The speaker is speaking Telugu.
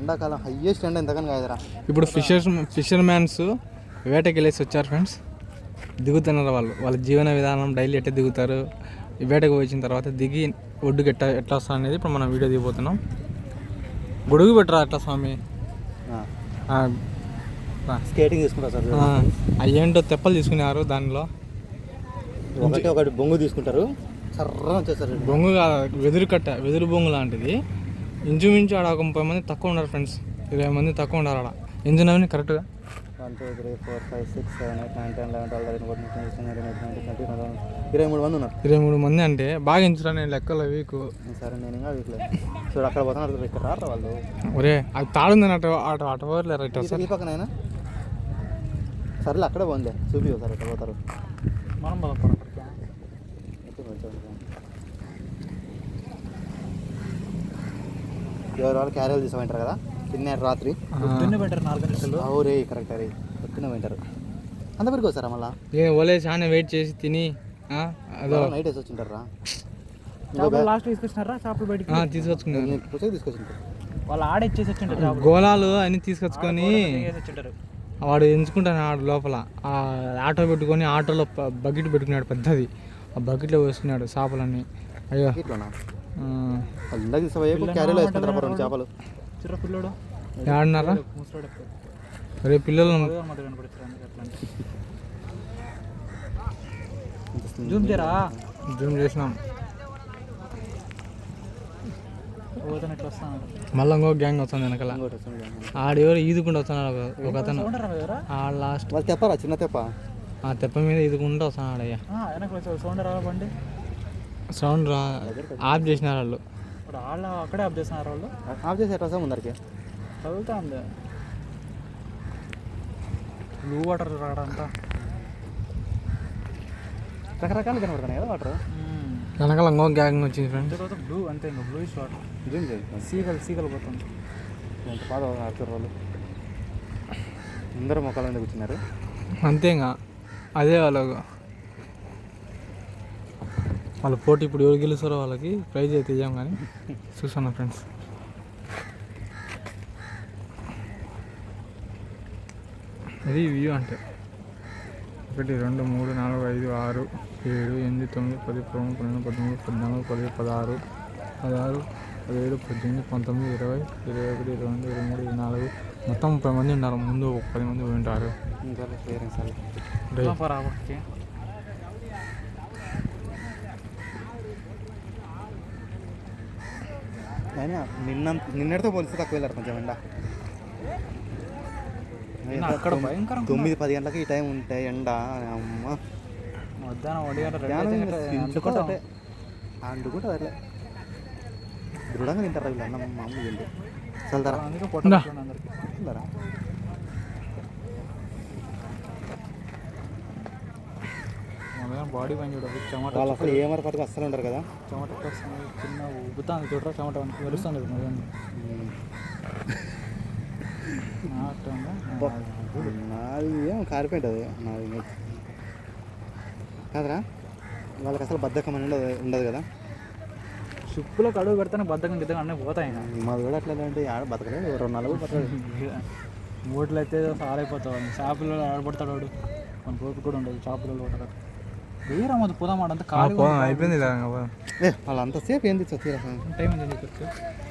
ఎండాకాలం హైయెస్ట్ ఎండ ఎంతకని కాదురా. ఇప్పుడు ఫిషర్ మ్యాన్స్ వేటకి వెళ్ళేసి వచ్చారు ఫ్రెండ్స్. దిగుతున్నారు వాళ్ళ జీవన విధానం డైలీ ఎట్లా దిగుతారు, వేటకు వచ్చిన తర్వాత దిగి ఒడ్డుకి ఎట్లా వస్తా అనేది ఇప్పుడు మనం వీడియో దిగిపోతున్నాం. గొడుగు పెట్టరా ఎట్లా స్వామి, స్కేటింగ్ తీసుకుంటారు సార్. అయ్యేంటో తెప్పలు తీసుకున్నారు. దానిలో ఒకటి బొంగు తీసుకుంటారు, సర్రం వచ్చేసారు. బొంగు కాదు, వెదురు బొంగు లాంటిది. ఇంచుమించు ఆడ 30 మంది తక్కువ ఉన్నారు ఫ్రెండ్స్, 20 మంది తక్కువ ఉన్నారు ఆడ. ఇంజన్ అవన్నీ కరెక్ట్గా 1 2 3 4 5 6 7 8 9 10 11 12 13 14 15 16 17 18 19 23 మంది ఉన్నారు. 23 మంది అంటే బాగా ఇంచురా. నేను లెక్కలో వీకు సరే, నేను ఇంకా వీక్లేదు. చూడు అక్కడ పోతున్నారు, ఇక్కడ రారు వాళ్ళు. ఒరే అది తాడుందని అటు పోలేరు. ఈ పక్కనైనా సరేలే, అక్కడే పోండి, చూపి సార్ ఎక్కడ పోతారు. మనం పోతాం. ఎవరు వాళ్ళు క్యారీలు తీసుకుంటారు కదా, తిన్నారు రాత్రి పెట్టారు 4 గంటలు. అవురే కరెక్ట్, అరే పొద్దున్న వింటారు. అంత పెరిగి వస్తారా మళ్ళీ? ఓలే చాలా వెయిట్ చేసి తిని అదో నైట్ వేసి వచ్చింటారు రా. లాస్ట్ తీసుకొచ్చినారా చేపలు బయటికి తీసుకొచ్చుకున్నారు. తీసుకొచ్చింటారు వాళ్ళు ఆడిచ్చేసి వచ్చింటారు. గోళాలు అన్ని తీసుకొచ్చుకొని వాడు ఎంచుకుంటాను ఆడు లోపల ఆటో పెట్టుకొని, ఆటోలో బకెట్ పెట్టుకున్నాడు పెద్దది. ఆ బకెట్లో వేసుకున్నాడు చేపలన్నీ. అయ్యో క్యారీలో వేసుకుంటారు చేపలు. ఆడినారా రే పిల్లలు? జూమ్ చేసినాం. మళ్ళీ ఇంకో గ్యాంగ్ వస్తుంది వెనకాల. ఆడెవరు ఈదుకుంటూ వస్తున్నాడు ఒక అతను. లాస్ట్ వాళ్ళు తెప్పరా, చిన్న తెప్ప, ఆ తెప్ప మీద ఈదుకుంటూ వస్తున్నాడు. అయ్యా సౌండ్ రా, ఆఫ్ చేసినారు వాళ్ళు. అక్కడే ఆఫ్ చేస్తున్నారు వాళ్ళు. ఆఫ్ చేసే ముందరికి చదువుతా ఉంది. బ్లూ వాటర్ రావడంతా రకరకాలు కనబడుతున్నాయి కదా వాటర్. వెనకాల ఇంకో గ్యాంగ్ వచ్చింది ఫ్రెండ్స్. బ్లూ అంతే, ఇంకా బ్లూయిష్ వాటర్. సీకలు పోతుంది. ఎంత బాగా ఆడుతారు వాళ్ళు. అందరూ మొక్కల మీద కూర్చున్నారు అంతే. ఇంకా అదే వాళ్ళ పోటీ. ఇప్పుడు ఎవరు గెలుస్తారో వాళ్ళకి ప్రైజ్ అయితే ఇవ్వం, కానీ చూస్తున్నా ఫ్రెండ్స్. ఇది వ్యూ అంటే 1 2 3 4 5 6 7 8 9 10 11 12 13 14 15 16 17 18 19 20 21 22 23 24 మొత్తం 30 మంది ఉన్నారు. ముందు 10 మంది ఉంటారు. నిన్నటితో పోలిస్తే తక్కువ వెళ్ళారు కొంచెం ఎండ. అక్కడ 9-10 గంటలకి ఈ టైం ఉంటాయి ఎండ. అమ్మ అంటుకుంటుంది అట్లే దృఢంగా తింటారా వీళ్ళు అన్నం మామూలు తింటే. చల్తారా బాడీ పని చూడ చెమట. వాళ్ళు అసలు ఏమరపాటుగా అస్సలు ఉంటారు కదా. చెమట చిన్న ఉబ్బుతాను చూడరా, చెమట వెలుస్తుంది. నాది ఏం కారిపోయింటుంది నాది కాదరా. వాళ్ళకి అసలు బద్ధకం అని ఉండదు కదా. షిప్పులో కడుగు పెడితేనే బద్ధకం గిద్దగా అన్నీ పోతాయి. మాది కూడా అట్లా అంటే ఆడ బతకలేదు, 2-4 బతకలేదు. మూట్లు అయితే సారైపోతావు. చేపలు ఆడబడతాడు వాడు, మన కోపి కూడా ఉండదు. చేపలు పడతాడు. వేరే మొదలు పోదాం. ఆడంతా కాదు అయిపోయింది. వాళ్ళంతా సేపు ఏంది తీరా టైం ఏంది